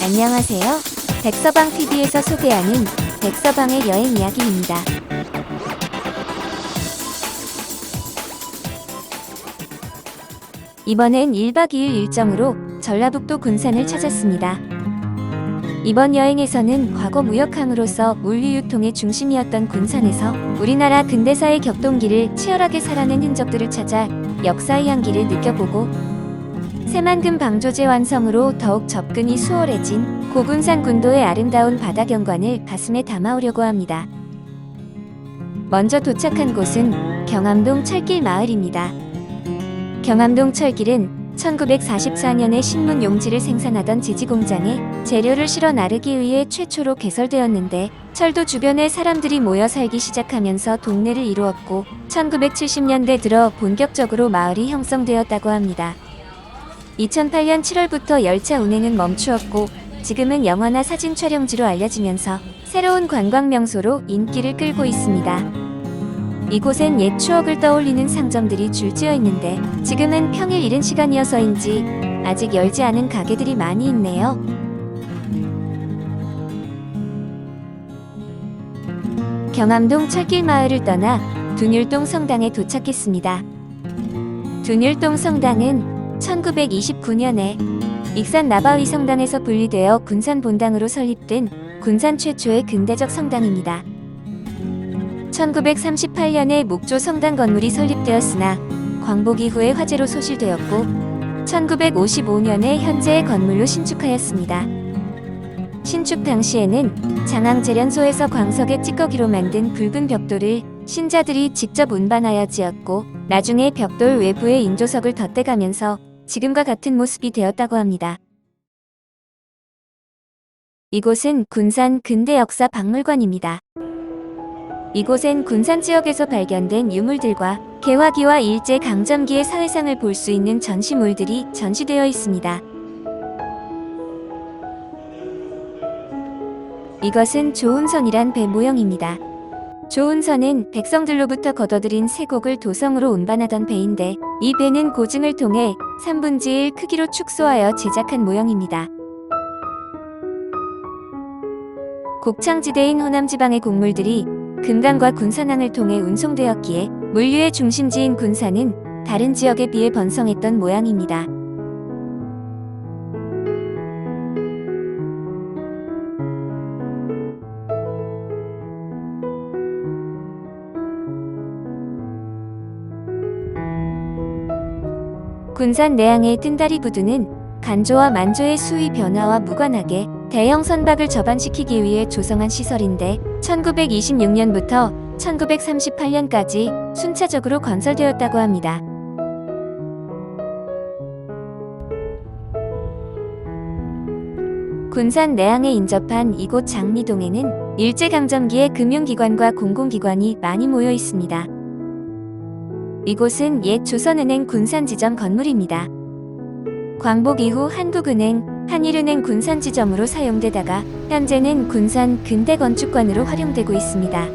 안녕하세요. 백서방TV에서 소개하는 백서방의 여행 이야기입니다. 이번엔 1박 2일 일정으로 전라북도 군산을 찾았습니다. 이번 여행에서는 과거 무역항으로서 물류 유통의 중심이었던 군산에서 우리나라 근대사의 격동기를 치열하게 살아낸 흔적들을 찾아 역사의 향기를 느껴보고 새만금 방조제 완성으로 더욱 접근이 수월해진 고군산 군도의 아름다운 바다 경관을 가슴에 담아오려고 합니다. 먼저 도착한 곳은 경암동 철길 마을입니다. 경암동 철길은 1944년에 신문 용지를 생산하던 지지공장에 재료를 실어 나르기 위해 최초로 개설되었는데 철도 주변에 사람들이 모여 살기 시작하면서 동네를 이루었고 1970년대 들어 본격적으로 마을이 형성되었다고 합니다. 2008년 7월부터 열차 운행은 멈추었고 지금은 영화나 사진 촬영지로 알려지면서 새로운 관광 명소로 인기를 끌고 있습니다. 이곳엔 옛 추억을 떠올리는 상점들이 줄지어 있는데 지금은 평일 이른 시간이어서인지 아직 열지 않은 가게들이 많이 있네요. 경암동 철길 마을을 떠나 둔율동 성당에 도착했습니다. 둔율동 성당은 1929년에 익산 나바위 성당에서 분리되어 군산 본당으로 설립된 군산 최초의 근대적 성당입니다. 1938년에 목조 성당 건물이 설립되었으나 광복 이후에 화재로 소실되었고 1955년에 현재의 건물로 신축하였습니다. 신축 당시에는 장항제련소에서 광석의 찌꺼기로 만든 붉은 벽돌을 신자들이 직접 운반하여 지었고 나중에 벽돌 외부에 인조석을 덧대가면서 지금과 같은 모습이 되었다고 합니다. 이곳은 군산 근대역사 박물관입니다. 이곳엔 군산 지역에서 발견된 유물들과 개화기와 일제강점기의 사회상을 볼 수 있는 전시물들이 전시되어 있습니다. 이것은 조운선이란 배 모형입니다. 조운선은 백성들로부터 거둬들인 세곡을 도성으로 운반하던 배인데 이 배는 고증을 통해 3분의 1 크기로 축소하여 제작한 모형입니다. 곡창지대인 호남지방의 곡물들이 금강과 군산항을 통해 운송되었기에 물류의 중심지인 군산은 다른 지역에 비해 번성했던 모양입니다. 군산 내항의 뜬다리 부두는 간조와 만조의 수위 변화와 무관하게 대형 선박을 접안시키기 위해 조성한 시설인데 1926년부터 1938년까지 순차적으로 건설되었다고 합니다. 군산 내항에 인접한 이곳 장미동에는 일제강점기의 금융기관과 공공기관이 많이 모여 있습니다. 이곳은 옛 조선은행 군산지점 건물입니다. 광복 이후 한국은행, 한일은행 군산지점으로 사용되다가 현재는 군산 근대건축관으로 활용되고 있습니다.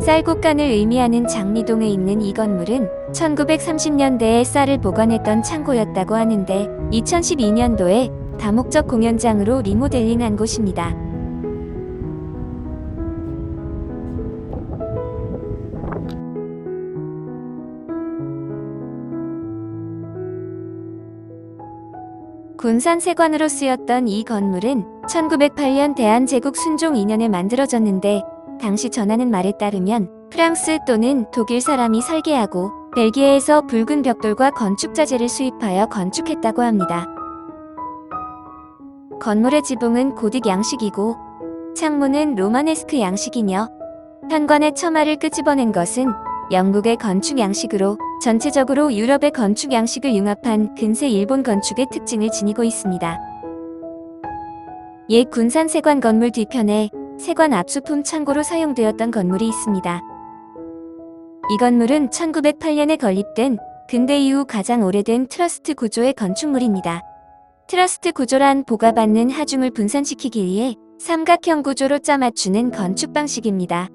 쌀국간을 의미하는 장미동에 있는 이 건물은 1930년대에 쌀을 보관했던 창고였다고 하는데 2012년도에 다목적 공연장으로 리모델링한 곳입니다. 군산 세관으로 쓰였던 이 건물은 1908년 대한제국 순종 2년에 만들어졌는데 당시 전하는 말에 따르면 프랑스 또는 독일 사람이 설계하고 벨기에에서 붉은 벽돌과 건축자재를 수입하여 건축했다고 합니다. 건물의 지붕은 고딕 양식이고 창문은 로마네스크 양식이며 현관의 처마를 끄집어낸 것은 영국의 건축 양식으로 전체적으로 유럽의 건축 양식을 융합한 근세 일본 건축의 특징을 지니고 있습니다. 옛 군산 세관 건물 뒤편에 세관 압수품 창고로 사용되었던 건물이 있습니다. 이 건물은 1908년에 건립된 근대 이후 가장 오래된 트러스트 구조의 건축물입니다. 트러스트 구조란 보가받는 하중을 분산시키기 위해 삼각형 구조로 짜맞추는 건축 방식입니다.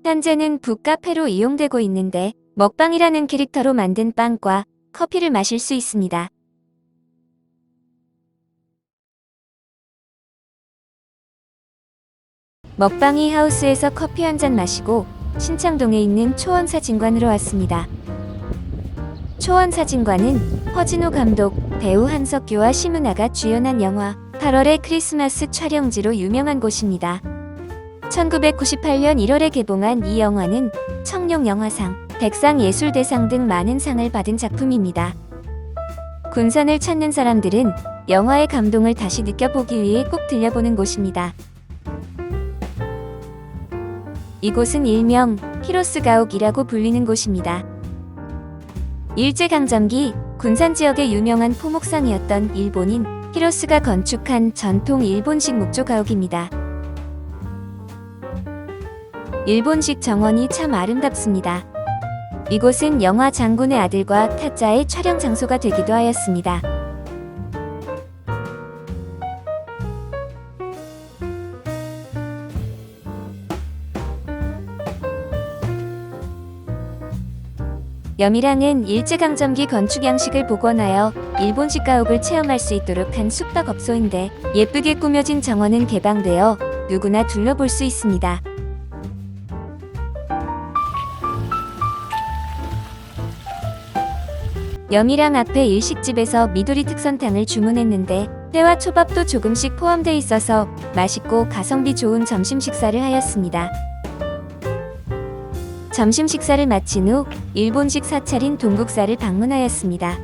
현재는 북카페로 이용되고 있는데 먹방이라는 캐릭터로 만든 빵과 커피를 마실 수 있습니다. 먹방이 하우스에서 커피 한 잔 마시고 신창동에 있는 초원사진관으로 왔습니다. 초원사진관은 허진호 감독, 배우 한석규와 심은하가 주연한 영화 8월의 크리스마스 촬영지로 유명한 곳입니다. 1998년 1월에 개봉한 이 영화는 청룡영화상, 백상예술대상 등 많은 상을 받은 작품입니다. 군산을 찾는 사람들은 영화의 감동을 다시 느껴보기 위해 꼭 들려보는 곳입니다. 이곳은 일명 히로스가옥이라고 불리는 곳입니다. 일제강점기 군산 지역의 유명한 포목상이었던 일본인 히로스가 건축한 전통 일본식 목조가옥입니다. 일본식 정원이 참 아름답습니다. 이곳은 영화 장군의 아들과 타짜의 촬영 장소가 되기도 하였습니다. 염이랑은 일제강점기 건축 양식을 복원하여 일본식 가옥을 체험할 수 있도록 한 숙박업소인데 예쁘게 꾸며진 정원은 개방되어 누구나 둘러볼 수 있습니다. 염이랑 앞에 일식집에서 미도리 특선탕을 주문했는데 회와 초밥도 조금씩 포함돼 있어서 맛있고 가성비 좋은 점심 식사를 하였습니다. 점심 식사를 마친 후 일본식 사찰인 동국사를 방문하였습니다.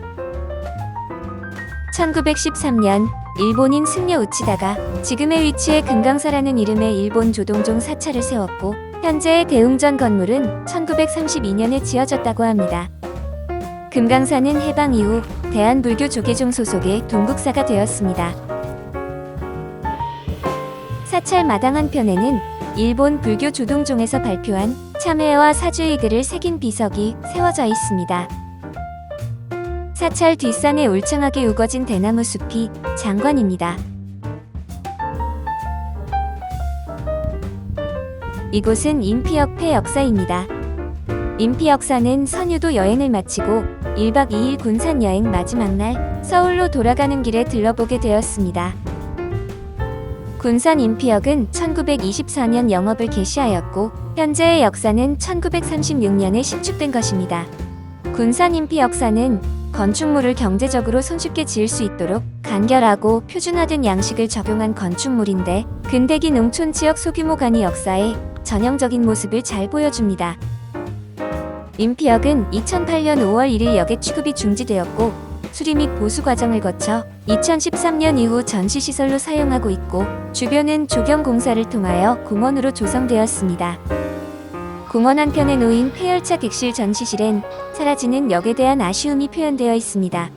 1913년 일본인 승려 우치다가 지금의 위치에 금강사라는 이름의 일본 조동종 사찰을 세웠고 현재의 대웅전 건물은 1932년에 지어졌다고 합니다. 금강사는 해방 이후 대한불교 조계종 소속의 동국사가 되었습니다. 사찰 마당 한편에는 일본 불교 조동종에서 발표한 참회와 사주의 글을 새긴 비석이 세워져 있습니다. 사찰 뒷산에 울창하게 우거진 대나무 숲이 장관입니다. 이곳은 인피역폐 역사입니다. 인피역사는 선유도 여행을 마치고 1박 2일 군산 여행 마지막 날 서울로 돌아가는 길에 들러보게 되었습니다. 군산 인피역은 1924년 영업을 개시하였고 현재의 역사는 1936년에 신축된 것입니다. 군산 인피역사는 건축물을 경제적으로 손쉽게 지을 수 있도록 간결하고 표준화된 양식을 적용한 건축물인데 근대기 농촌 지역 소규모 간이 역사의 전형적인 모습을 잘 보여줍니다. 인피역은 2008년 5월 1일 역에 취급이 중지되었고 수리 및 보수 과정을 거쳐 2013년 이후 전시시설로 사용하고 있고 주변은 조경 공사를 통하여 공원으로 조성되었습니다. 공원 한편에 놓인 폐열차 객실 전시실엔 사라지는 역에 대한 아쉬움이 표현되어 있습니다.